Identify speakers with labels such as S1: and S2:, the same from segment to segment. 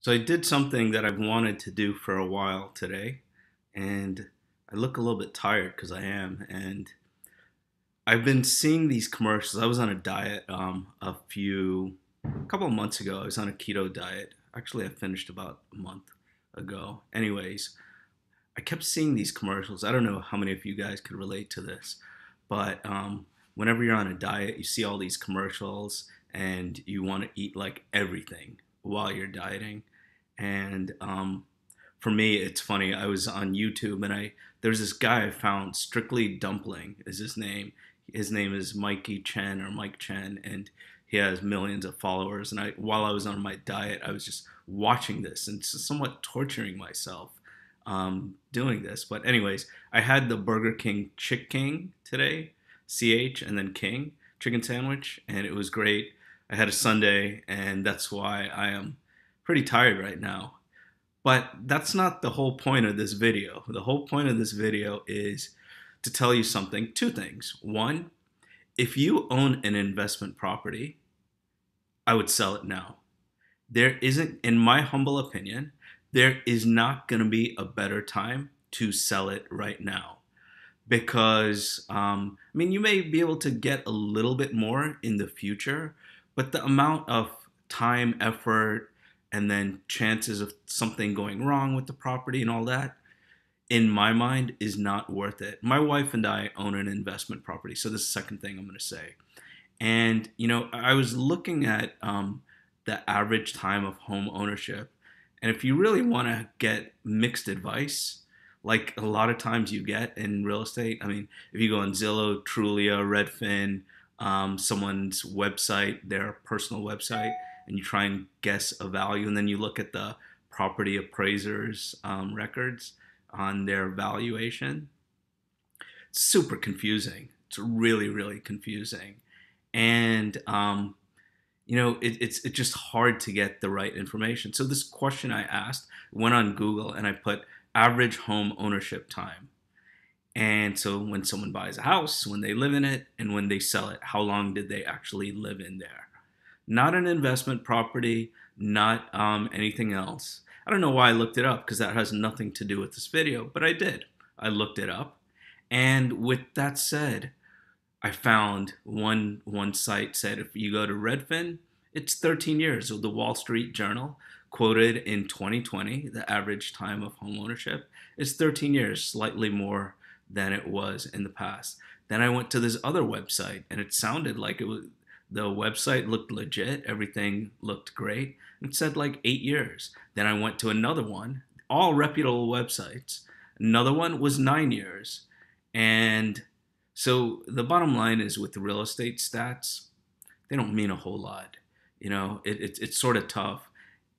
S1: So I did something that I've wanted to do for a while today, and I look a little bit tired because I am. And I've been seeing these commercials. I was on a diet a couple of months ago. I was on a keto diet. Actually, I finished about a month ago. Anyways, I kept seeing these commercials. I don't know how many of you guys could relate to this, but whenever you're on a diet, you see all these commercials and you want to eat like everything while you're dieting. And for me, it's funny. I was on YouTube and there's this guy I found, Strictly Dumpling is his name. His name is Mikey Chen or Mike Chen, and he has millions of followers. And while I was on my diet, I was just watching this and somewhat torturing myself doing this. But anyways, I had the Burger King Chick King today, CH and then King chicken sandwich, and it was great. I had a Sunday, and that's why I am pretty tired right now. But that's not the whole point of this video. The whole point of this video is to tell you something, two things. One, if you own an investment property, I would sell it now. There isn't, in my humble opinion, there is not going to be a better time to sell it right now. Because, you may be able to get a little bit more in the future, but the amount of time, effort, and then chances of something going wrong with the property and all that, in my mind, is not worth it. My wife and I own an investment property, so this is the second thing I'm going to say. And, I was looking at the average time of home ownership, and if you really want to get mixed advice, like a lot of times you get in real estate, if you go on Zillow, Trulia, Redfin, someone's website, their personal website, and you try and guess a value, and then you look at the property appraisers' records on their valuation. It's super confusing. It's really, really confusing. And, it's just hard to get the right information. So this question I asked, went on Google, and I put average home ownership time. And so when someone buys a house, when they live in it, and when they sell it, how long did they actually live in there? Not an investment property, not anything else. I don't know why I looked it up because that has nothing to do with this video, but I did. I looked it up. And with that said, I found one site said if you go to Redfin, it's 13 years. So the Wall Street Journal quoted in 2020, the average time of home ownership is 13 years, slightly more than it was in the past. Then I went to this other website, and it sounded like the website looked legit. Everything looked great. It said like 8 years. Then I went to another one, all reputable websites. Another one was 9 years. And so the bottom line is with the real estate stats, they don't mean a whole lot. It's sort of tough.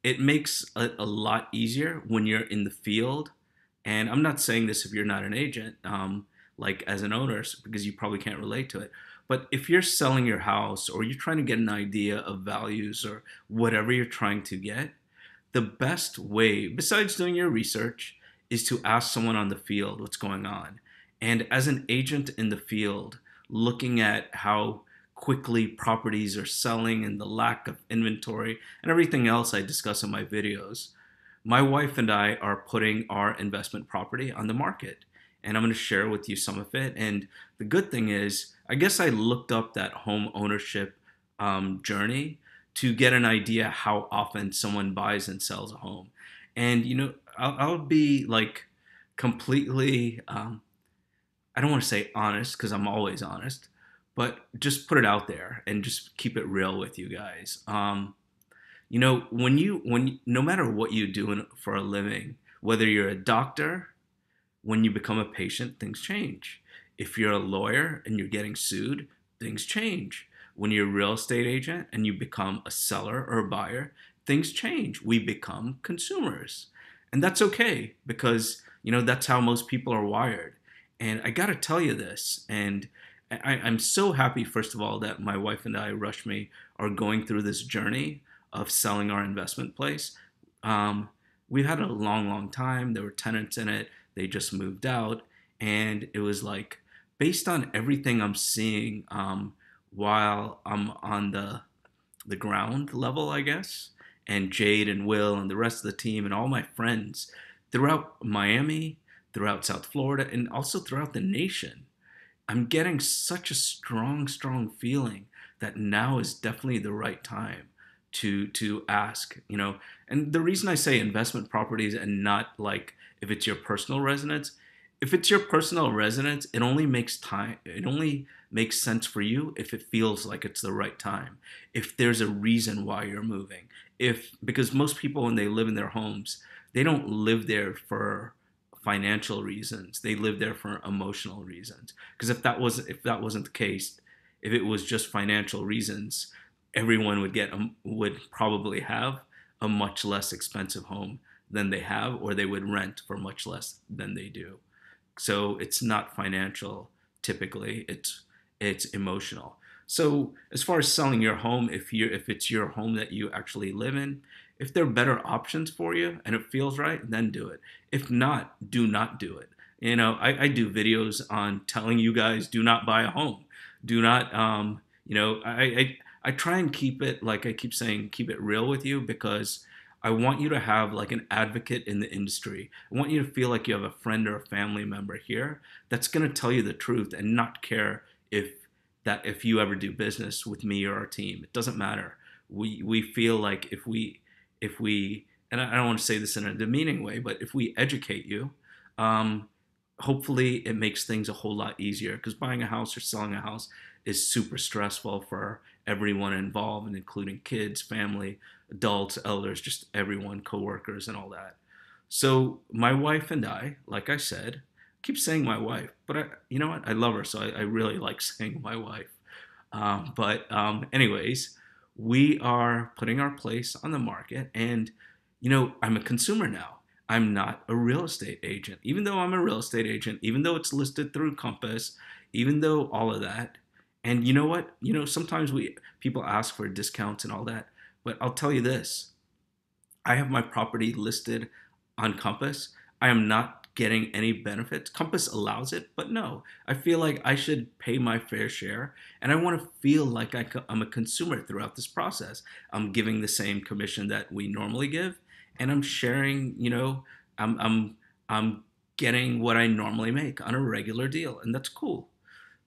S1: It makes it a lot easier when you're in the field. And I'm not saying this if you're not an agent, like as an owner, because you probably can't relate to it. But if you're selling your house or you're trying to get an idea of values or whatever you're trying to get, the best way, besides doing your research, is to ask someone on the field what's going on. And as an agent in the field, looking at how quickly properties are selling and the lack of inventory and everything else I discuss in my videos, my wife and I are putting our investment property on the market. And I'm going to share with you some of it. And the good thing is, I guess I looked up that home ownership journey to get an idea how often someone buys and sells a home. And, I'll be like completely, I don't want to say honest because I'm always honest, but just put it out there and just keep it real with you guys. No matter what you do for a living, whether you're a doctor, when you become a patient, things change. If you're a lawyer and you're getting sued, things change. When you're a real estate agent and you become a seller or a buyer, things change. We become consumers. And that's okay because, that's how most people are wired. And I got to tell you this, and I'm so happy, first of all, that my wife and I, Rushmi, are going through this journey of selling our investment place. We've had a long, long time. There were tenants in it. They just moved out. And it was like, based on everything I'm seeing while I'm on the ground level, I guess, and Jade and Will and the rest of the team and all my friends throughout Miami, throughout South Florida, and also throughout the nation. I'm getting such a strong feeling that now is definitely the right time to ask, you know. And the reason I say investment properties and not like if it's your personal residence, if it's your personal residence, it only makes sense for you if it feels like it's the right time. If there's a reason why you're moving. If because most people when they live in their homes, they don't live there for financial reasons. They live there for emotional reasons. Because if that wasn't the case, if it was just financial reasons, everyone would probably have a much less expensive home than they have, or they would rent for much less than they do. So it's not financial typically. It's emotional. So as far as selling your home, if it's your home that you actually live in, if there are better options for you and it feels right, then do it. If not, do not do it. You know, I do videos on telling you guys do not buy a home. Do not you know, I try and keep it, like I keep saying, keep it real with you, because I want you to have like an advocate in the industry. I want you to feel like you have a friend or a family member here that's going to tell you the truth and not care if you ever do business with me or our team. It doesn't matter. We feel like if we and I don't want to say this in a demeaning way, but if we educate you, um, hopefully it makes things a whole lot easier, because buying a house or selling a house is super stressful for everyone involved, and including kids, family, adults, elders, just everyone, coworkers, and all that. So my wife and I, like I said, keep saying my wife, but you know what? I love her, so I really like saying my wife. Anyways, we are putting our place on the market, and you know, I'm a consumer now. I'm not a real estate agent, even though I'm a real estate agent, even though it's listed through Compass, even though all of that. And you know what? You know, sometimes we people ask for discounts and all that, but I'll tell you this: I have my property listed on Compass. I am not getting any benefits. Compass allows it, but no. I feel like I should pay my fair share, and I want to feel like I'm a consumer throughout this process. I'm giving the same commission that we normally give, and I'm sharing. You know, I'm getting what I normally make on a regular deal, and that's cool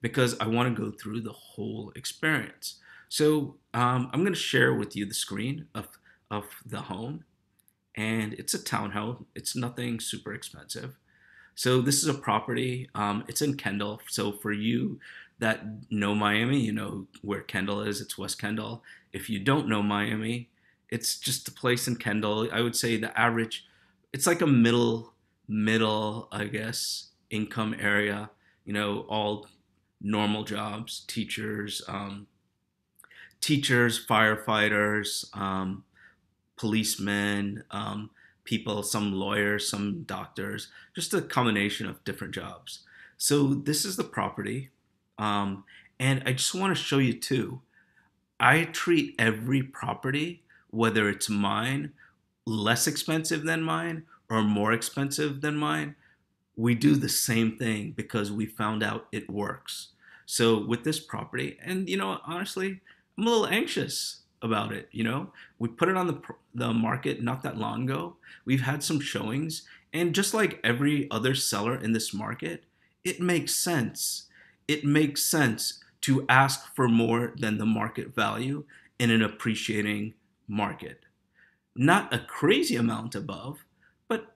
S1: because I want to go through the whole experience. So I'm going to share with you the screen of the home, and it's a townhome. It's nothing super expensive. So this is a property. It's in Kendall. So for you that know Miami, you know where Kendall is. It's West Kendall. If you don't know Miami, it's just a place in Kendall. I would say the average, it's like a middle, I guess, income area. You know, all normal jobs, teachers, firefighters, policemen, people, some lawyers, some doctors, just a combination of different jobs. So this is the property. Um, and I just want to show you too, I treat every property, whether it's mine, less expensive than mine, or more expensive than mine, we do the same thing because we found out it works. So with this property, and you know, honestly, I'm a little anxious about it. You know, we put it on the market not that long ago. We've had some showings, and just like every other seller in this market, it makes sense. It makes sense to ask for more than the market value in an appreciating market. Not a crazy amount above, but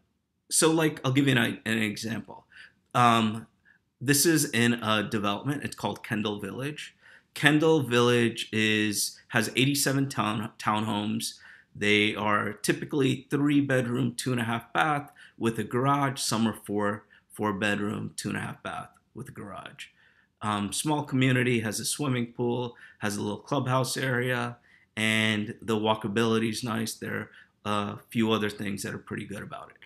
S1: so like I'll give you an example. Um, this is in a development. It's called Kendall Village. Kendall Village is has 87 townhomes. They are typically 3 bedroom, 2.5 bath with a garage. Some are four bedroom, 2.5 bath with a garage. Small community, has a swimming pool, has a little clubhouse area, and the walkability is nice. There are a few other things that are pretty good about it.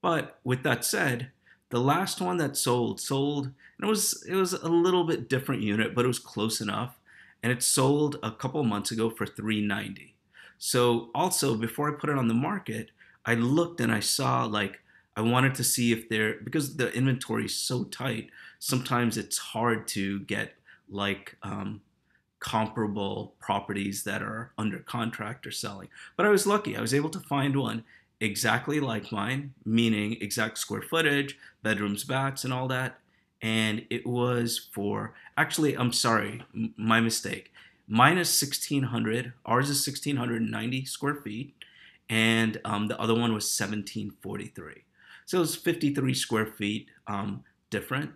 S1: But with that said, the last one that sold, and it was a little bit different unit, but it was close enough, and it sold a couple months ago for 390. So also before I put it on the market, I looked and I saw like I wanted to see if there, because the inventory is so tight, sometimes it's hard to get like comparable properties that are under contract or selling. But I was lucky. I was able to find one exactly like mine, meaning exact square footage, bedrooms, baths, and all that. And it was for, actually, I'm sorry, my mistake. Mine is 1,600. Ours is 1,690 square feet. And the other one was 1,743. So it was 53 square feet different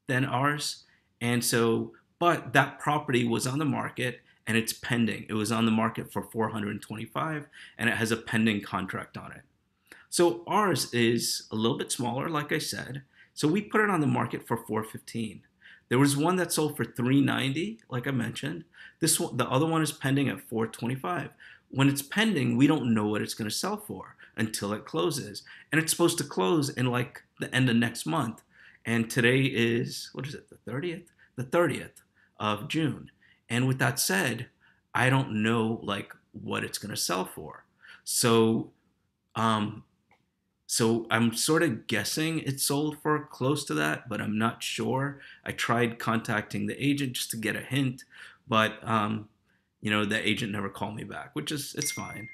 S1: than ours. And so, but that property was on the market and it's pending. It was on the market for 425 and it has a pending contract on it. So ours is a little bit smaller, like I said. So we put it on the market for 415. There was one that sold for 390, like I mentioned. This one, the other one is pending at 425. When it's pending, we don't know what it's going to sell for until it closes. And it's supposed to close in like the end of next month. And today is, what is it, the 30th? The 30th of June. And with that said, I don't know like what it's going to sell for. So um, so I'm sort of guessing it sold for close to that, but I'm not sure. I tried contacting the agent just to get a hint, but the agent never called me back, which is it's fine.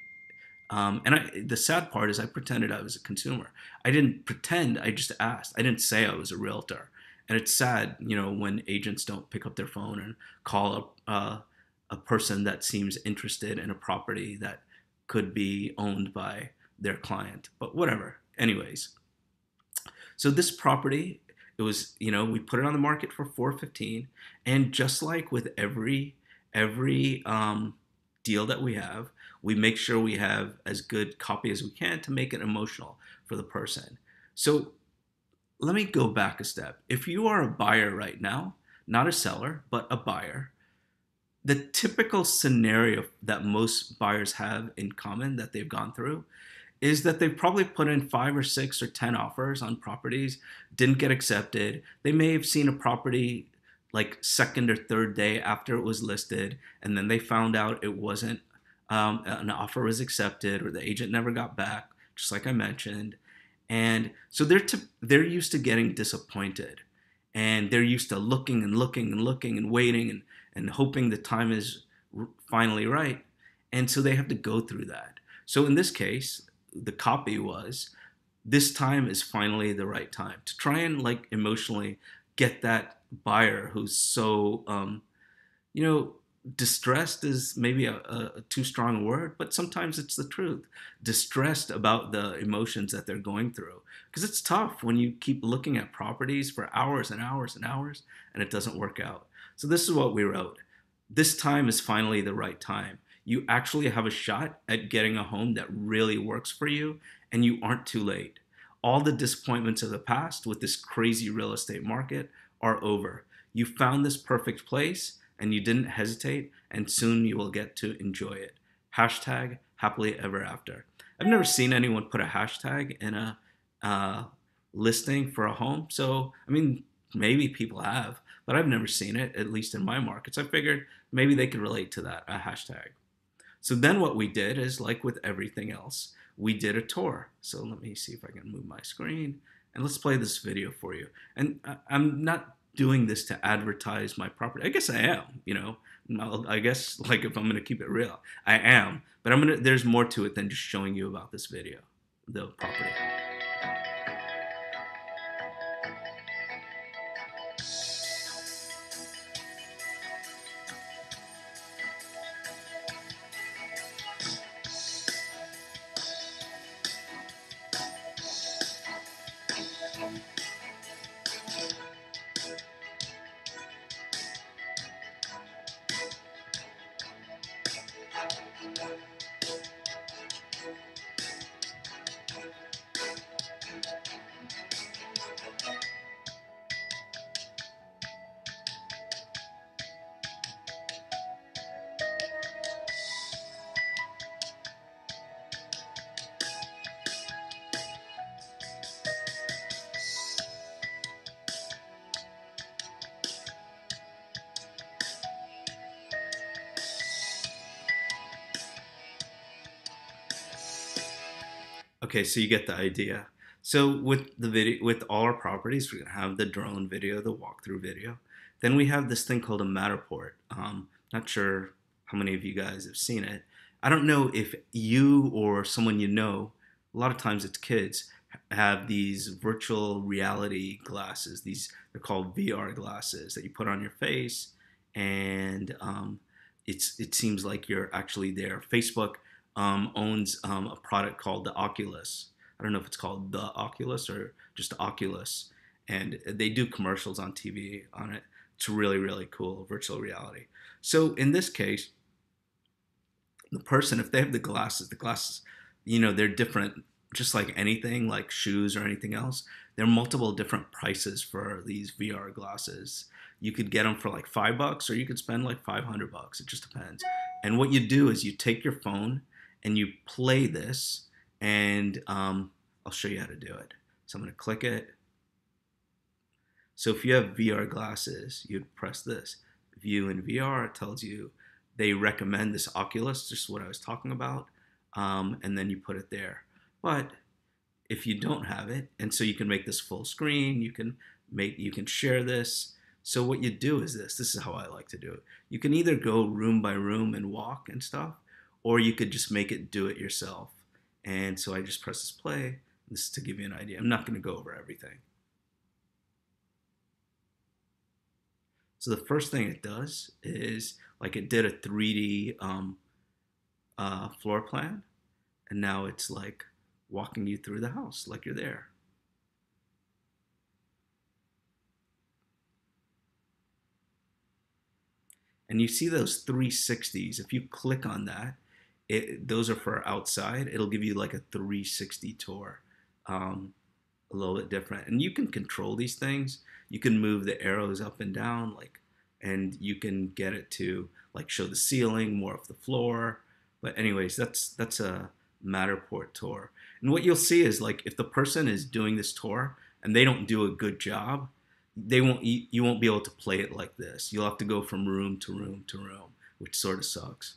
S1: The sad part is I pretended I was a consumer. I didn't pretend. I just asked. I didn't say I was a realtor. And it's sad, when agents don't pick up their phone and call a person that seems interested in a property that could be owned by their client. But whatever. Anyways, so this property, it was, we put it on the market for 415, and just like with every deal that we have, we make sure we have as good copy as we can to make it emotional for the person. So let me go back a step. If you are a buyer right now, not a seller, but a buyer, the typical scenario that most buyers have in common that they've gone through is that they've probably put in 5 or 6 or 10 offers on properties, didn't get accepted. They may have seen a property like second or third day after it was listed, and then they found out it wasn't, an offer was accepted, or the agent never got back, just like I mentioned. And so they're used to getting disappointed, and they're used to looking and looking and looking and waiting and hoping the time is finally right. And so they have to go through that. So in this case, the copy was, this time is finally the right time to try and like emotionally get that buyer who's so you know distressed is maybe a too strong word, but sometimes it's the truth, distressed about the emotions that they're going through, because it's tough when you keep looking at properties for hours and hours and hours and it doesn't work out. So this is what we wrote: this time is finally the right time. You actually have a shot at getting a home that really works for you, and you aren't too late. All the disappointments of the past with this crazy real estate market are over. You found this perfect place and you didn't hesitate, and soon you will get to enjoy it. Hashtag happily ever after. I've never seen anyone put a hashtag in a listing for a home. So, I mean, maybe people have, but I've never seen it, at least in my markets. I figured maybe they could relate to that, a hashtag. So then what we did is, like with everything else, we did a tour. So let me see if I can move my screen, and let's play this video for you. And I'm not doing this to advertise my property. I guess I am, I guess, like, if I'm going to keep it real, I am. But there's more to it than just showing you about this video, the property. Okay, so you get the idea. So with the video, with all our properties, we're gonna have the drone video, the walkthrough video. Then we have this thing called a Matterport. Not sure how many of you guys have seen it. I don't know if you or someone you know, a lot of times it's kids, have these virtual reality glasses. These, they're called VR glasses that you put on your face, and it seems like you're actually there. Facebook owns a product called the Oculus. I don't know if it's called the Oculus or just Oculus, and they do commercials on TV on it. It's really, really cool virtual reality. So in this case, the person, if they have the glasses, they're different, just like anything, like shoes or anything else. There are multiple different prices for these VR glasses. You could get them for like $5, or you could spend like $500. It just depends. And what you do is you take your phone and you play this, and I'll show you how to do it. So I'm going to click it. So if you have VR glasses, you'd press this. View in VR, it tells you they recommend this Oculus, just what I was talking about, and then you put it there. But if you don't have it, and so you can make this full screen, you can share this. So what you do is this is how I like to do it. You can either go room by room and walk and stuff, or you could just make it do it yourself. And so I just press this play. This is to give you an idea. I'm not going to go over everything. So the first thing it does is, like, it did a 3D floor plan, and now it's like walking you through the house like you're there. And you see those 360s. If you click on that, those are for outside. It'll give you like a 360 tour. A little bit different, and you can control these things. You can move the arrows up and down, like, and you can get it to like show the ceiling, more of the floor. But anyways, that's a Matterport tour. And what you'll see is, like, if the person is doing this tour and they don't do a good job, you won't be able to play it like this. You'll have to go from room to room to room, which sort of sucks.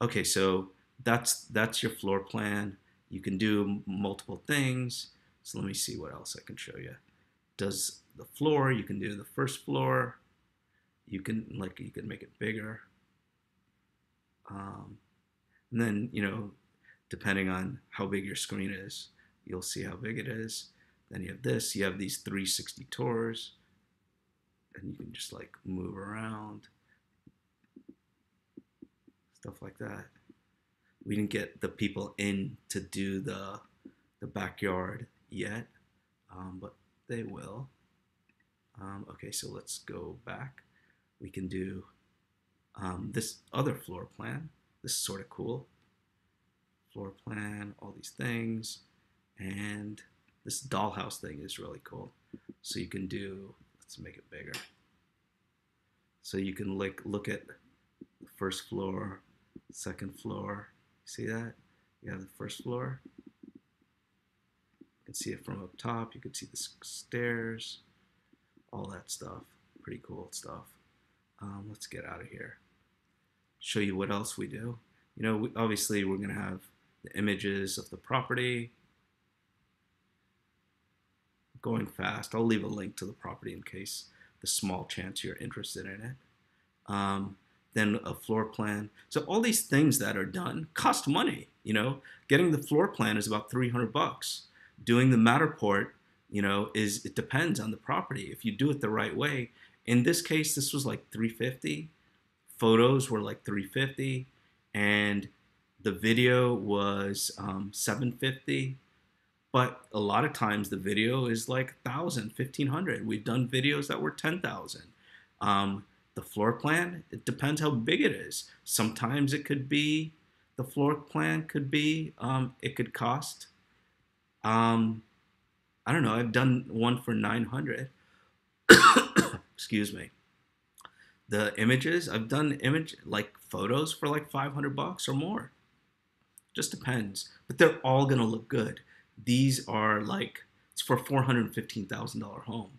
S1: Okay, so that's your floor plan. You can do multiple things. So let me see what else I can show you. Does the floor, you can do the first floor. You can make it bigger. And then, depending on how big your screen is, you'll see how big it is. Then you have this, you have these 360 tours, and you can just like move around, stuff like that. We didn't get the people in to do the backyard yet, but they will. Okay, so let's go back. We can do this other floor plan. This is sort of cool. Floor plan, all these things, and this dollhouse thing is really cool. So you can do, let's make it bigger. So you can look at the first floor, second floor. See that? You have the first floor. You can see it from up top. You can see the stairs, all that stuff. Pretty cool stuff. Let's get out of here. Show you what else we do. Obviously we're going to have the images of the property. Going fast. I'll leave a link to the property in case the small chance you're interested in it. Then a floor plan. So all these things that are done cost money. Getting the floor plan is about $300. Doing the Matterport, it depends on the property. If you do it the right way, in this case, this was like $350. Photos were like $350, and the video was $750. But a lot of times the video is like $1,000, $1,500. We've done videos that were $10,000. The floor plan, it depends how big it is. Sometimes it could be, the floor plan could be, it could cost, I don't know, I've done one for $900. Excuse me. The images, I've done photos for like $500 or more. Just depends. But they're all gonna look good. These are like, it's for $415,000 home,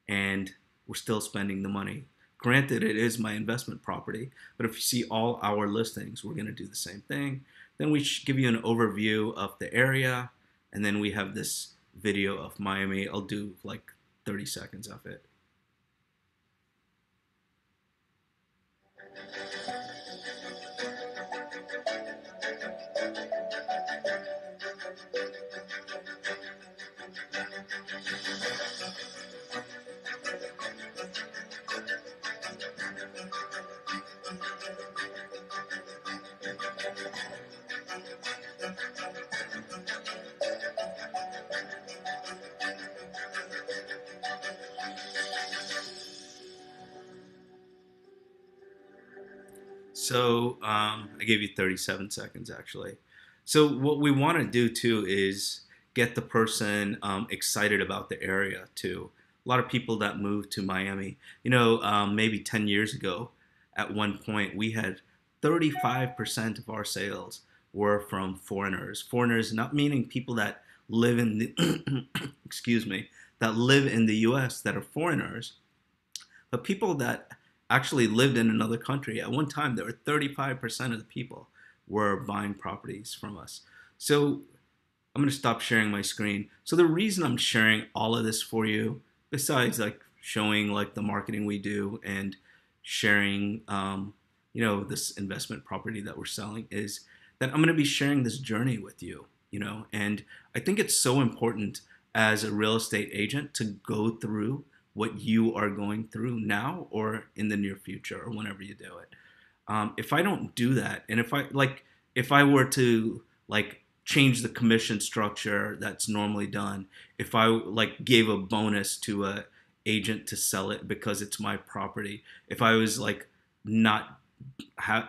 S1: and we're still spending the money. Granted, it is my investment property, but if you see all our listings, we're gonna do the same thing. Then we give you an overview of the area, and then we have this video of Miami. I'll do like 30 seconds of it. So I gave you 37 seconds actually. So what we want to do too is get the person excited about the area too. A lot of people that moved to Miami, maybe 10 years ago, at one point we had 35% of our sales were from foreigners. Foreigners, not meaning people that live in the, excuse me, that live in the U.S. that are foreigners, but people that actually lived in another country. At one time, there were 35% of the people were buying properties from us. So I'm going to stop sharing my screen. So the reason I'm sharing all of this for you, besides like showing like the marketing we do and sharing, this investment property that we're selling, is that I'm going to be sharing this journey with you, and I think it's so important as a real estate agent to go through what you are going through now or in the near future or whenever you do it. If I don't do that, and if I were to like change the commission structure that's normally done, if I like gave a bonus to a agent to sell it because it's my property, if I was like not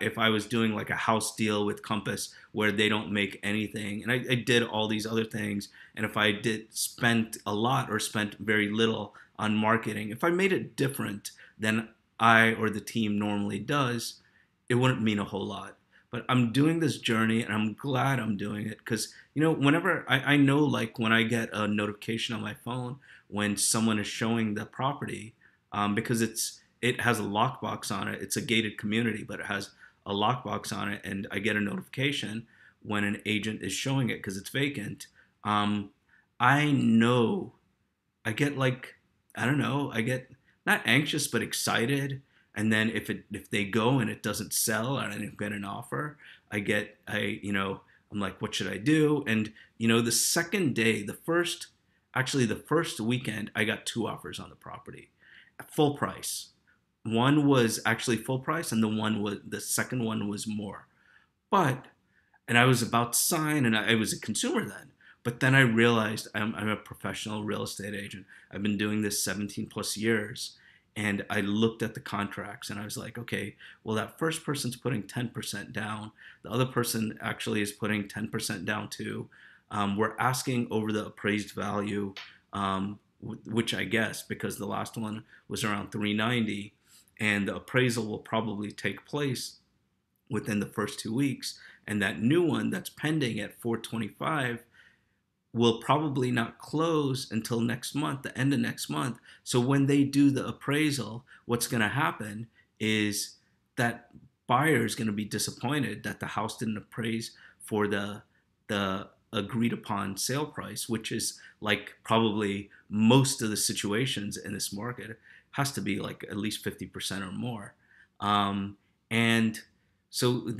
S1: if I was doing like a house deal with Compass where they don't make anything, and I did all these other things, and if I did spent a lot or spent very little on marketing, if I made it different than I or the team normally does, it wouldn't mean a whole lot. But I'm doing this journey and I'm glad I'm doing it because, whenever I know, like when I get a notification on my phone when someone is showing the property, because it has a lockbox on it. It's a gated community, but it has a lockbox on it, and I get a notification when an agent is showing it because it's vacant. I know I get like, I don't know, I get not anxious but excited. And then if they go and it doesn't sell and I didn't get an offer, I'm like, what should I do? And the second day, the first weekend, I got two offers on the property at full price. One was actually full price, and the second one was more. But and I was about to sign, and I was a consumer then. But then I realized I'm a professional real estate agent. I've been doing this 17 plus years, and I looked at the contracts, and I was like, okay, well that first person's putting 10% down. The other person actually is putting 10% down too. We're asking over the appraised value, which I guess because the last one was around 390, and the appraisal will probably take place within the first 2 weeks, and that new one that's pending at 425 will probably not close until next month, the end of next month. So when they do the appraisal, what's going to happen is that buyer is going to be disappointed that the house didn't appraise for the agreed upon sale price, which is like probably most of the situations in this market has to be like at least 50% or more. And so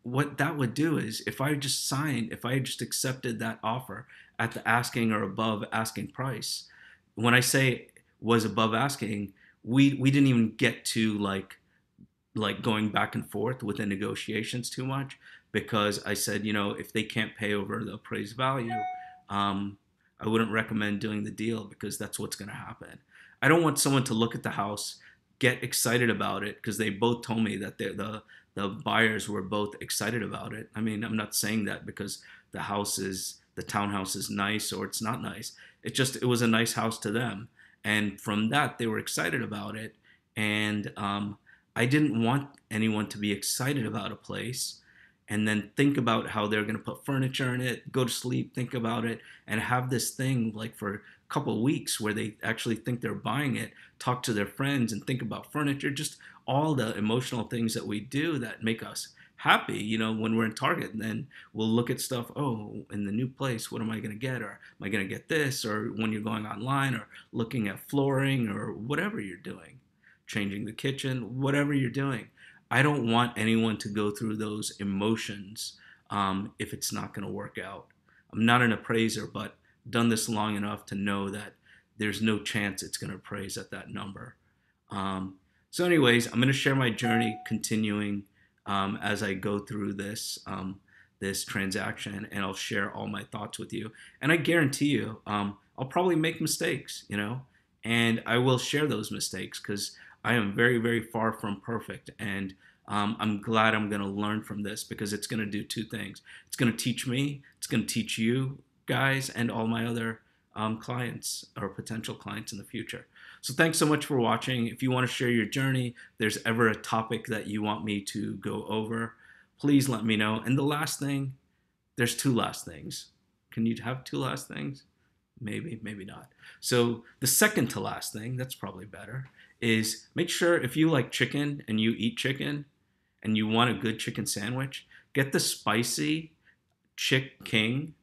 S1: what that would do is if I just accepted that offer at the asking or above asking price, when I say was above asking, we didn't even get to like going back and forth with the negotiations too much because I said, if they can't pay over the appraised value, I wouldn't recommend doing the deal because that's what's going to happen. I don't want someone to look at the house, get excited about it because they both told me that the buyers were both excited about it. I mean, I'm not saying that because the townhouse is nice or it's not nice. It was a nice house to them, and from that they were excited about it. And I didn't want anyone to be excited about a place and then think about how they're going to put furniture in it, go to sleep, think about it, and have this thing like for a couple of weeks where they actually think they're buying it, talk to their friends and think about furniture, just all the emotional things that we do that make us happy, when we're in Target. And then we'll look at stuff, oh, in the new place, what am I going to get? Or am I going to get this? Or when you're going online or looking at flooring or whatever you're doing, changing the kitchen, whatever you're doing. I don't want anyone to go through those emotions if it's not going to work out. I'm not an appraiser, but done this long enough to know that there's no chance it's going to appraise at that number. So anyways, I'm going to share my journey continuing as I go through this transaction, and I'll share all my thoughts with you. And I guarantee you, I'll probably make mistakes, and I will share those mistakes because I am very, very far from perfect. And I'm glad I'm going to learn from this because it's going to do two things. It's going to teach me, it's going to teach you guys and all my other clients or potential clients in the future. So thanks so much for watching. If you want to share your journey, if there's ever a topic that you want me to go over, please let me know. And the last thing, there's two last things. Can you have two last things? Maybe, maybe not. So the second to last thing, that's probably better, is make sure if you like chicken and you eat chicken and you want a good chicken sandwich, get the spicy Chick King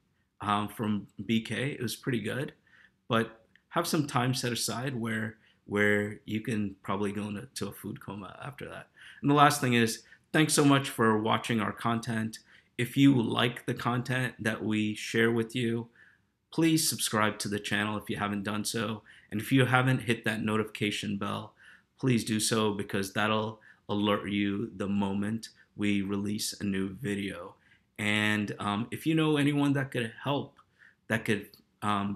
S1: from BK. It was pretty good, but have some time set aside where you can probably go into a food coma after that. And the last thing is, thanks so much for watching our content. If you like the content that we share with you, please subscribe to the channel if you haven't done so. And if you haven't hit that notification bell, please do so because that'll alert you the moment we release a new video. And if you know anyone that could help, that could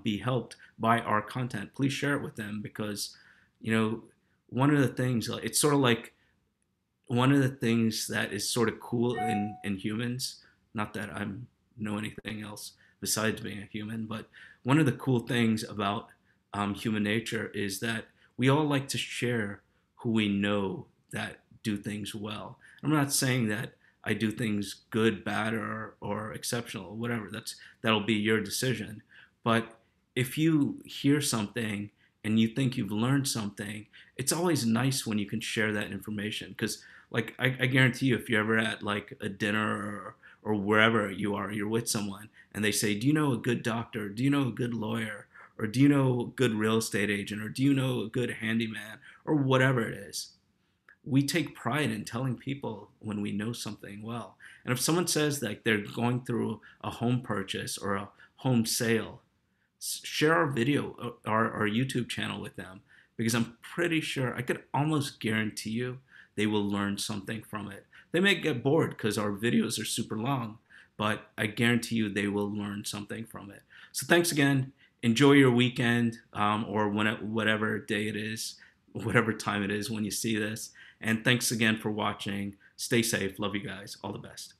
S1: be helped by our content, please share it with them because, you know, one of the things, it's sort of like one of the things that is sort of cool in humans, not that I know anything else besides being a human, but one of the cool things about human nature is that we all like to share who we know that do things well. I'm not saying that I do things good, bad, or exceptional, or whatever. That'll be your decision. But if you hear something and you think you've learned something, it's always nice when you can share that information. Because, like, I guarantee you, if you're ever at like a dinner or wherever you are, you're with someone, and they say, "Do you know a good doctor? Do you know a good lawyer? Or do you know a good real estate agent? Or do you know a good handyman?" Or whatever it is. We take pride in telling people when we know something well. And if someone says that they're going through a home purchase or a home sale, share our video, our YouTube channel with them, because I'm pretty sure, I could almost guarantee you, they will learn something from it. They may get bored because our videos are super long, but I guarantee you they will learn something from it. So thanks again. Enjoy your weekend or whatever day it is, whatever time it is when you see this. And thanks again for watching. Stay safe. Love you guys. All the best.